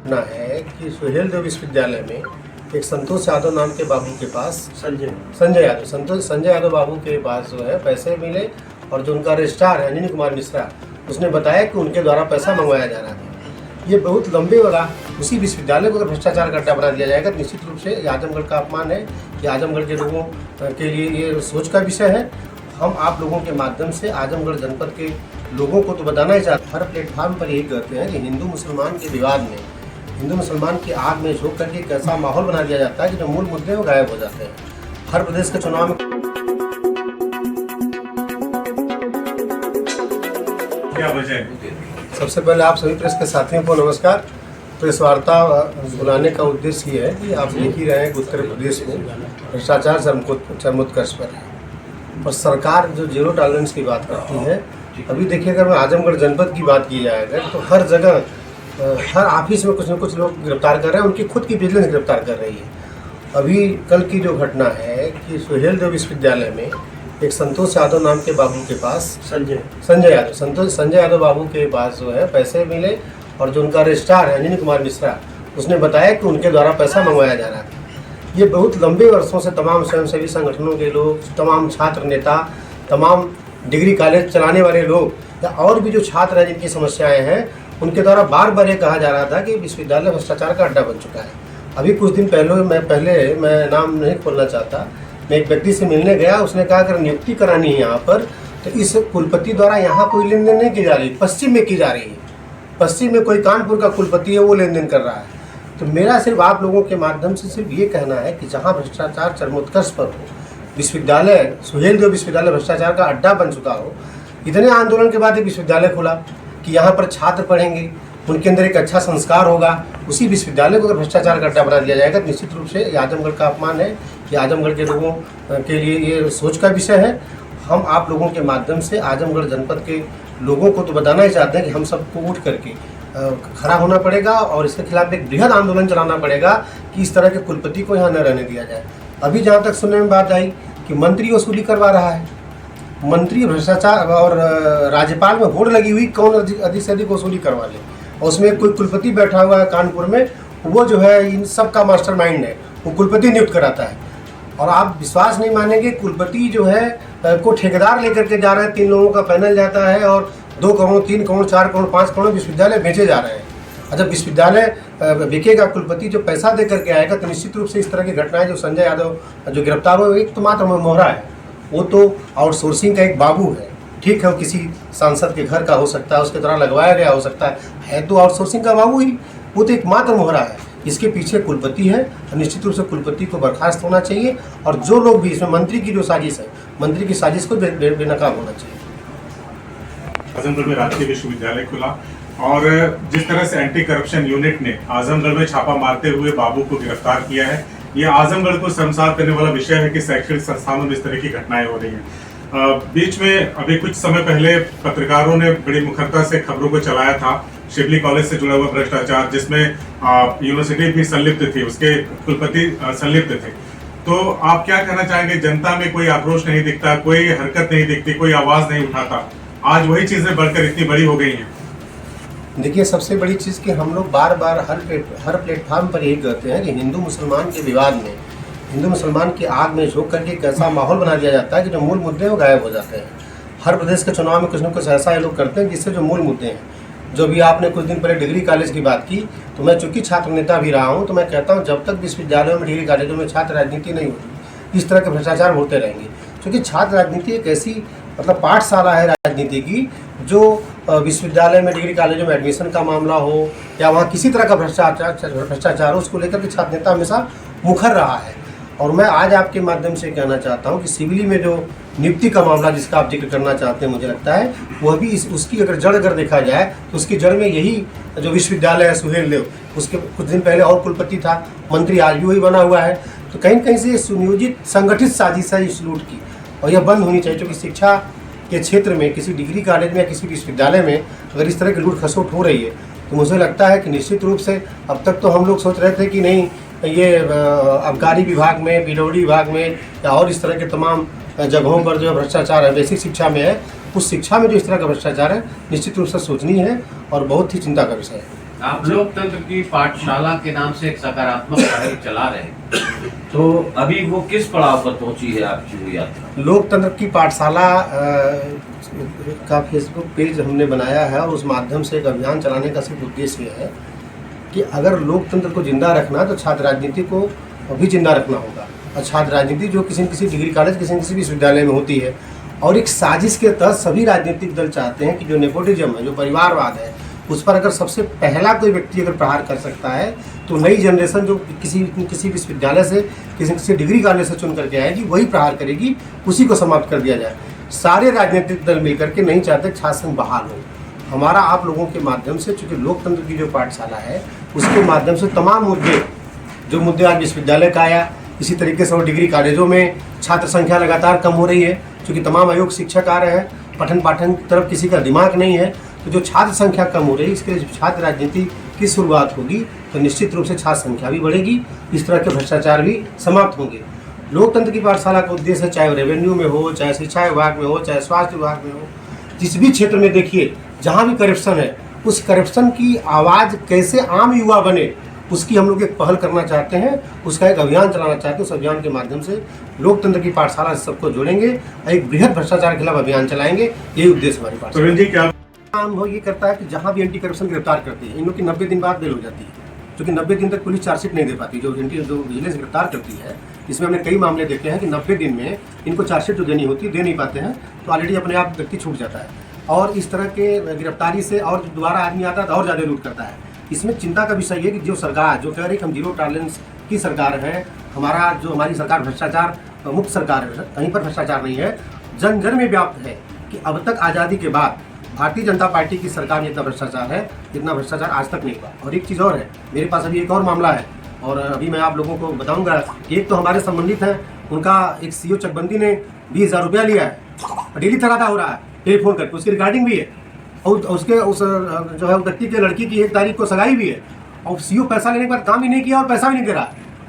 घटना है कि सुहेलदेव विश्वविद्यालय में एक संतोष यादव नाम के बाबू के पास संजय यादव बाबू के पास जो है पैसे मिले और जो उनका रजिस्ट्रार है अनिल कुमार मिश्रा, उसने बताया कि उनके द्वारा पैसा मंगवाया जा रहा था। ये बहुत लंबे वाला उसी विश्वविद्यालय को अगर भ्रष्टाचार का अड्डा बना दिया जाएगा तो निश्चित रूप से ये आजमगढ़ का अपमान है। ये आजमगढ़ के लोगों के लिए ये सोच का विषय है। हम आप लोगों के माध्यम से आजमगढ़ जनपद के लोगों को तो बताना ही चाहते हैं। हर प्लेटफार्म पर यही कहते हैं कि हिंदू मुसलमान के विवाद में, हिंदू मुसलमान की आग में झोंक करके एक ऐसा माहौल बना दिया जाता है कि जो मूल मुद्दे वो गायब हो जाते हैं। हर प्रदेश के चुनाव में क्या वजह है? सबसे पहले आप सभी प्रेस के साथियों को नमस्कार। प्रेस वार्ता बुलाने का उद्देश्य ये है कि आप देख ही रहे हैं कि उत्तर प्रदेश में भ्रष्टाचार चरमोत्कर्ष पर है और सरकार जो जीरो टॉलरेंस की बात करती है। अभी देखिए, अगर मैं आजमगढ़ जनपद की बात की जाएगा तो हर जगह हर ऑफिस में कुछ न कुछ लोग गिरफ्तार कर रहे हैं, उनकी खुद की विजिलेंस गिरफ्तार कर रही है। अभी कल की जो घटना है कि सुहेलदेव विश्वविद्यालय में एक संतोष यादव नाम के बाबू के पास संजय यादव बाबू के पास जो है पैसे मिले और जो उनका रजिस्ट्रार है अनिल कुमार मिश्रा, उसने बताया कि उनके द्वारा पैसा मंगवाया जा रहा था। ये बहुत लंबे वर्षों से तमाम स्वयंसेवी संगठनों के लोग, तमाम छात्र नेता, तमाम डिग्री कॉलेज चलाने वाले लोग या और भी जो छात्र हैं जिनकी समस्याएं हैं, उनके द्वारा बार बार ये कहा जा रहा था कि विश्वविद्यालय भ्रष्टाचार का अड्डा बन चुका है। अभी कुछ दिन पहले मैं नाम नहीं खोलना चाहता, मैं एक व्यक्ति से मिलने गया। उसने कहा अगर नियुक्ति करानी है यहाँ पर तो इस कुलपति द्वारा यहाँ कोई लेन देन नहीं की जा रही, पश्चिम में की जा रही है। पश्चिम में कोई कानपुर का कुलपति है, वो लेन देन कर रहा है। तो मेरा सिर्फ आप लोगों के माध्यम से सिर्फ ये कहना है कि जहाँ भ्रष्टाचार चरमोत्कर्ष पर हो, विश्वविद्यालय सुहेलदेव विश्वविद्यालय भ्रष्टाचार का अड्डा बन चुका हो। इतने आंदोलन के बाद एक विश्वविद्यालय खुला कि यहाँ पर छात्र पढ़ेंगे, उनके अंदर एक अच्छा संस्कार होगा। उसी विश्वविद्यालय को अगर भ्रष्टाचार का अड्डा बना दिया जाएगा तो निश्चित रूप से ये आजमगढ़ का अपमान है। ये आजमगढ़ के लोगों के लिए ये सोच का विषय है। हम आप लोगों के माध्यम से आजमगढ़ जनपद के लोगों को तो बताना ही चाहते हैं कि हम सबको उठ करके खड़ा होना पड़ेगा और इसके खिलाफ एक बृहद आंदोलन चलाना पड़ेगा कि इस तरह के कुलपति को यहाँ न रहने दिया जाए। अभी जहाँ तक सुनने में बात आई कि मंत्री वसूली करवा रहा है, मंत्री भ्रष्टाचार और राज्यपाल में होड़ लगी हुई, कौन अधिक से अधिक वसूली करवा ले। और उसमें कोई कुलपति बैठा हुआ है कानपुर में, वो जो है इन सब का मास्टरमाइंड है, वो कुलपति नियुक्त कराता है। और आप विश्वास नहीं मानेंगे, कुलपति जो है को ठेकेदार लेकर के जा रहे हैं। 3 लोगों का पैनल जाता है और 2 करोड़, 3 करोड़, 4 करोड़, 5 करोड़ विश्वविद्यालय बेचे जा रहे हैं। और जब विश्वविद्यालय बिकेगा, कुलपति जो पैसा दे करके आएगा, तो निश्चित रूप से इस तरह की घटनाएं जो संजय यादव जो गिरफ्तार हुए, एक तो मात्र मोहरा है, वो तो आउटसोर्सिंग का एक बाबू है। ठीक है, वो किसी सांसद के घर का हो सकता है, उसके द्वारा लगवाया गया हो सकता है तो आउटसोर्सिंग का बाबू ही, वो तो एक मात्र मोहरा है। इसके पीछे कुलपति है और निश्चित रूप से कुलपति को बर्खास्त होना चाहिए। और जो लोग भी इसमें मंत्री की जो साजिश है, मंत्री की साजिश को बेनकाब होना चाहिए। आजमगढ़ में राजकीय विश्वविद्यालय खुला और जिस तरह से एंटी करप्शन यूनिट ने आजमगढ़ में छापा मारते हुए बाबू को गिरफ्तार किया है, ये आजमगढ़ को शर्मसार करने वाला विषय है कि शैक्षणिक संस्थानों में इस तरह की घटनाएं हो रही हैं। बीच में अभी कुछ समय पहले पत्रकारों ने बड़ी मुखरता से खबरों को चलाया था शिवली कॉलेज से जुड़ा हुआ भ्रष्टाचार, जिसमें यूनिवर्सिटी भी संलिप्त थी, उसके कुलपति संलिप्त थे। तो आप क्या कहना चाहेंगे? जनता में कोई आक्रोश नहीं दिखता, कोई हरकत नहीं दिखती, कोई आवाज नहीं उठाता। आज वही चीजें बढ़कर इतनी बड़ी हो गई हैं। देखिए, सबसे बड़ी चीज़ कि हम लोग बार बार हर प्लेटफार्म पर यही कहते हैं कि हिंदू मुसलमान के विवाद में, हिंदू मुसलमान की आग में झोंक करके एक ऐसा माहौल बना दिया जाता है कि जो मूल मुद्दे वो गायब हो जाते हैं। हर प्रदेश के चुनाव में कुछ न कुछ ऐसा ये लोग करते हैं जिससे जो मूल मुद्दे हैं, जो भी आपने कुछ दिन पहले डिग्री कॉलेज की बात की, तो मैं चूंकि छात्र नेता भी रहा हूँ, तो मैं कहता हूँ जब तक विश्वविद्यालयों में, डिग्री कॉलेजों में छात्र राजनीति नहीं होती, इस तरह के भ्रष्टाचार होते रहेंगे। क्योंकि छात्र राजनीति एक ऐसी पाठशाला है राजनीति की, जो विश्वविद्यालय में, डिग्री कॉलेजों में एडमिशन का मामला हो या वहाँ किसी तरह का भ्रष्टाचार हो, उसको लेकर के छात्र नेता हमेशा मुखर रहा है। और मैं आज आपके माध्यम से कहना चाहता हूँ कि सिविली में जो नियुक्ति का मामला जिसका आप जिक्र करना चाहते हैं, मुझे लगता है वह भी उसकी अगर जड़ अगर देखा जाए तो उसकी जड़ में यही जो विश्वविद्यालय है सुहेलदेव, उसके कुछ दिन पहले और कुलपति था, मंत्री आज भी वही बना हुआ है। तो कहीं कहीं से सुनियोजित संगठित साजिश है इस लूट की, और यह बंद होनी चाहिए। क्योंकि शिक्षा के क्षेत्र में, किसी डिग्री कॉलेज में या किसी विश्वविद्यालय में अगर इस तरह की लूट खसोट हो रही है, तो मुझे लगता है कि निश्चित रूप से अब तक तो हम लोग सोच रहे थे कि नहीं, ये आबकारी विभाग में, बीडब्ल्यूडी विभाग में या और इस तरह के तमाम जगहों पर जो भ्रष्टाचार है, बेसिक शिक्षा में है, उस शिक्षा में जो इस तरह का भ्रष्टाचार है, निश्चित रूप से सोचनीय है और बहुत ही चिंता का विषय है। आप लोकतंत्र की पाठशाला के नाम से एक सकारात्मक पढ़ाई चला रहे हैं, तो अभी वो किस पड़ाव पर पहुंची है आपकी वो यात्रा? लोकतंत्र की पाठशाला का फेसबुक पेज हमने बनाया है और उस माध्यम से एक अभियान चलाने का सिर्फ उद्देश्य ये है कि अगर लोकतंत्र को जिंदा रखना है तो छात्र राजनीति को भी जिंदा रखना होगा। और छात्र राजनीति जो किसी न किसी डिग्री कॉलेज, किसी न किसी विश्वविद्यालय में होती है, और एक साजिश के तहत सभी राजनीतिक दल चाहते हैं कि जो नेपोटिज्म है, जो परिवारवाद है, उस पर अगर सबसे पहला कोई व्यक्ति अगर प्रहार कर सकता है तो नई जनरेशन जो किसी विश्वविद्यालय से, किसी डिग्री कॉलेज से चुन करके आएगी, वही प्रहार करेगी, उसी को समाप्त कर दिया जाए। सारे राजनीतिक दल मिलकर के नहीं चाहते छात्र संघ बहाल हो। हमारा आप लोगों के माध्यम से, चूँकि लोकतंत्र की जो पाठशाला है उसके माध्यम से तमाम मुद्दे आज विश्वविद्यालय का आया, इसी तरीके से और डिग्री कॉलेजों में छात्र संख्या लगातार कम हो रही है, क्योंकि तमाम अयोग्य शिक्षक आ रहे हैं, पठन पाठन की तरफ किसी का दिमाग नहीं है। तो जो छात्र संख्या कम हो रही है, इसके लिए जब छात्र राजनीति की शुरुआत होगी तो निश्चित रूप से छात्र संख्या भी बढ़ेगी, इस तरह के भ्रष्टाचार भी समाप्त होंगे। लोकतंत्र की पाठशाला का उद्देश्य चाहे रेवेन्यू में हो, चाहे शिक्षा विभाग में हो, चाहे स्वास्थ्य विभाग में हो, जिस भी क्षेत्र में देखिए जहाँ भी करप्शन है, उस करप्शन की आवाज़ कैसे आम युवा बने, उसकी हम लोग एक पहल करना चाहते हैं, उसका एक अभियान चलाना चाहते हैं। उस अभियान के माध्यम से लोकतंत्र की पाठशाला से सबको जोड़ेंगे और एक बृहद भ्रष्टाचार के खिलाफ अभियान चलाएंगे। यही उद्देश्य हमारी पाठशाला जी क्या काम हो ये करता है कि जहाँ भी एंटी करप्शन गिरफ्तार करती है, इन लोग की 90 दिन बाद बेल हो जाती है, क्योंकि 90 दिन तक पुलिस चार्जशीट नहीं दे पाती। जो विजिलेंस गिरफ्तार करती है, इसमें हमने कई मामले देखे हैं कि 90 दिन में इनको चार्जशीट जो देनी होती है दे नहीं पाते हैं, तो ऑलरेडी अपने आप व्यक्ति छूट जाता है। और इस तरह के गिरफ्तारी से और दोबारा आदमी आता है तो और ज़्यादा लूट करता है। इसमें चिंता का विषय है कि जो सरकार जो कह रही है कि हम जीरो टॉलरेंस की सरकार है, हमारी सरकार भ्रष्टाचार मुक्त सरकार है, कहीं पर भ्रष्टाचार नहीं है, जन जन में व्याप्त है कि अब तक आज़ादी के बाद भारतीय जनता पार्टी की सरकार में इतना भ्रष्टाचार है, इतना भ्रष्टाचार आज तक नहीं हुआ। और एक चीज़ और है, मेरे पास अभी एक और मामला है और अभी मैं आप लोगों को बताऊंगा। एक तो हमारे संबंधित हैं, उनका एक CO चकबंदी ने 20,000 रुपया लिया है, डेली तगादा हो रहा है टेलीफोन करके, उसकी रिकॉर्डिंग भी है, और उसके उस जो है व्यक्ति के लड़की की 1 तारीख को सगाई भी है, और CO पैसा लेने के बाद काम भी नहीं किया और पैसा भी नहीं दे रहा।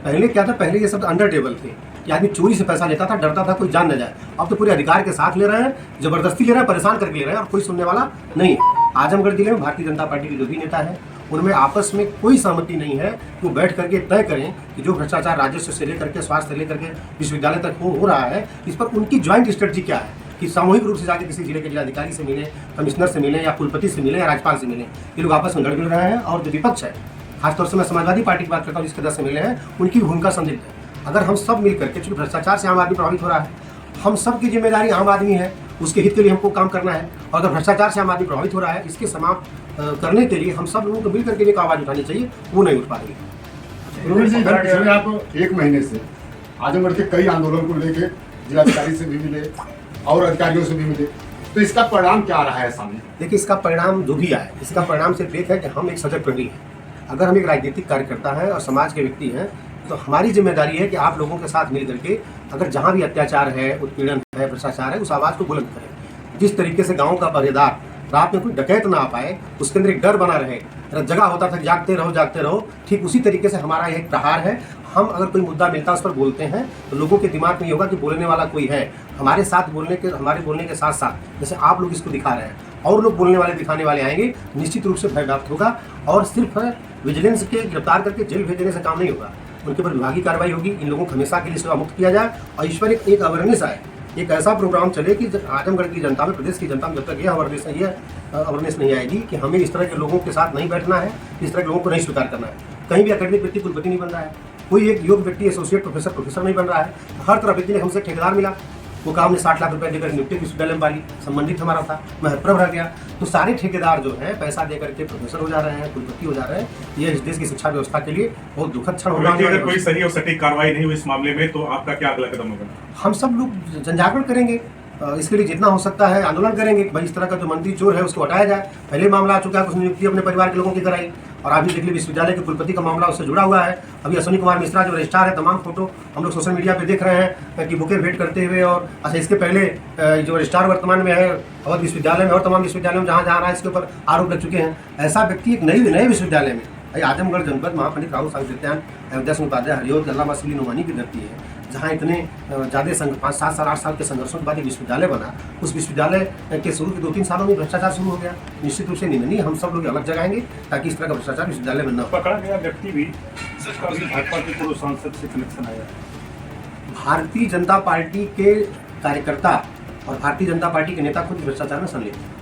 पहले क्या था, पहले ये सब अंडर टेबल थे कि आदमी चोरी से पैसा लेता था, डरता था कोई जान न जाए। अब तो पूरे अधिकार के साथ ले रहे हैं, जबरदस्ती ले रहे हैं, परेशान करके ले रहे हैं और कोई सुनने वाला नहीं है। आजमगढ़ जिले में भारतीय जनता पार्टी के जो भी नेता है, उनमें आपस में कोई सहमति नहीं है कि वो बैठ करके तय करें कि जो भ्रष्टाचार राजस्व से लेकर के स्वास्थ्य से लेकर के विश्वविद्यालय तक हो रहा है, इस पर उनकी ज्वाइंट स्ट्रेटजी क्या है कि सामूहिक रूप से जाकर किसी जिले के जिलाधिकारी से मिले, कमिश्नर से मिले, या कुलपति से मिले, या राज्यपाल से मिले। ये लोग आपस में लड़ मिल रहे हैं। और जो विपक्ष है, खासतौर से मैं समाजवादी पार्टी की बात करता हूँ, जिसके 10 MLA हैं, उनकी भूमिका संदिग्ध है। अगर हम सब मिल करके, चूँकि भ्रष्टाचार से आम आदमी प्रभावित हो रहा है, हम सब की जिम्मेदारी आम आदमी है, उसके हित के लिए हमको काम करना है। और अगर भ्रष्टाचार से आम आदमी प्रभावित हो रहा है, इसके समाप्त करने के लिए हम सब लोगों को मिल करके एक आवाज़ उठानी चाहिए, वो नहीं उठ पा रही है। आप 1 महीने से आजमगढ़ के कई आंदोलन को लेके जिलाधिकारी से भी मिले और अधिकारियों से भी मिले, तो इसका परिणाम क्या आ रहा है सामने? देखिए, इसका परिणाम जो भी आए, इसका परिणाम सिर्फ एक है कि हम एक सजग प्रहरी हैं। अगर हम एक राजनीतिक कार्यकर्ता हैं और समाज के व्यक्ति हैं, तो हमारी जिम्मेदारी है कि आप लोगों के साथ मिल करके अगर जहाँ भी अत्याचार है, उत्पीड़न है, भ्रष्टाचार है, उस आवाज़ को बुलंद करें। जिस तरीके से गाँव का पहरेदार रात में कोई डकैत ना आ पाए, उसके अंदर एक डर बना रहे, जगह होता था जागते रहो, ठीक उसी तरीके से हमारा यह एक प्रहार है। हम अगर कोई मुद्दा मिलता है उस पर बोलते हैं तो लोगों के दिमाग में ये होगा कि बोलने वाला कोई है हमारे साथ, हमारे बोलने के साथ साथ जैसे आप लोग इसको दिखा रहे हैं और लोग बोलने वाले दिखाने वाले आएंगे, निश्चित रूप से भय व्याप्त होगा। और सिर्फ विजिलेंस के गिरफ्तार करके जेल भेजने से काम नहीं होगा, उनके ऊपर विभागीय कार्रवाई होगी। इन लोगों को हमेशा के लिए सेवा मुक्त किया जाए और इस पर एक अवेयरनेस आए, एक ऐसा प्रोग्राम चले कि आजमगढ़ की जनता में, प्रदेश की जनता में जब तक ये अवेयरनेस नहीं आएगी कि हमें इस तरह के लोगों के साथ नहीं बैठना है, इस तरह के लोगों को नहीं स्वीकार करना है। कहीं भी एकेडमिक व्यक्ति कुलपति नहीं बन रहा है, कोई एक योग्य व्यक्ति एसोसिएट प्रोफेसर नहीं बन रहा है। हर तरह व्यक्ति ने, हमसे ठेकेदार मिला, वो काम ने 60 लाख रुपए देकर नियुक्ति विश्वविद्यालय में वाली संबंधित हमारा था, महत्व रह गया। तो सारे ठेकेदार जो हैं पैसा दे करके प्रोफेसर हो जा रहे हैं, कुलपति हो जा रहे हैं। ये इस देश की शिक्षा व्यवस्था के लिए बहुत दुखद क्षण होगा। अगर कोई सही और सटीक कार्रवाई नहीं हुई इस मामले में, तो आपका क्या अगला कदम होगा? हम सब लोग जनजागरण करेंगे, इसके लिए जितना हो सकता है आंदोलन करेंगे कि भाई इस तरह का जो मंत्री चोर है उसको हटाया जाए। पहले मामला आ चुका है, उसने नियुक्ति अपने परिवार के लोगों की कराई, और अभी देख लीजिए विश्वविद्यालय के कुलपति का मामला उससे जुड़ा हुआ है। अभी अश्विनी कुमार मिश्रा जो रजिस्ट्रार है, तमाम फोटो हम लोग सोशल मीडिया पे देख रहे हैं कि बुके भेंट करते हुए। और अच्छा, इसके पहले जो रजिस्ट्रार वर्तमान में है अवध विश्वविद्यालय में और तमाम विश्वविद्यालयों में जहाँ रहा है, इसके ऊपर आरोप लग चुके हैं। ऐसा व्यक्ति एक नए विश्वविद्यालय में, आजमगढ़ जनपद महापंडित राहुल साहब उद्यान, अयोध्या सिंह उपाध्याय, हरियोद, अल्लामा सिली नोमानी की धरती है, जहाँ इतने ज़्यादा 5-7 साल 8 साल के संघर्षों के बाद एक विश्वविद्यालय बना, उस विश्वविद्यालय के शुरू के 2-3 सालों में भ्रष्टाचार शुरू हो गया। निश्चित रूप से निंदनीय, हम सब लोग अलग जगाएंगे ताकि इस तरह का भ्रष्टाचार विश्वविद्यालय में न हो। पकड़ा गया व्यक्ति भी जिसका भी भाजपा के पूर्व सांसद से कनेक्शन आया। भारतीय जनता पार्टी के कार्यकर्ता और भारतीय जनता पार्टी के नेता खुद भ्रष्टाचार में संलिप्त हैं।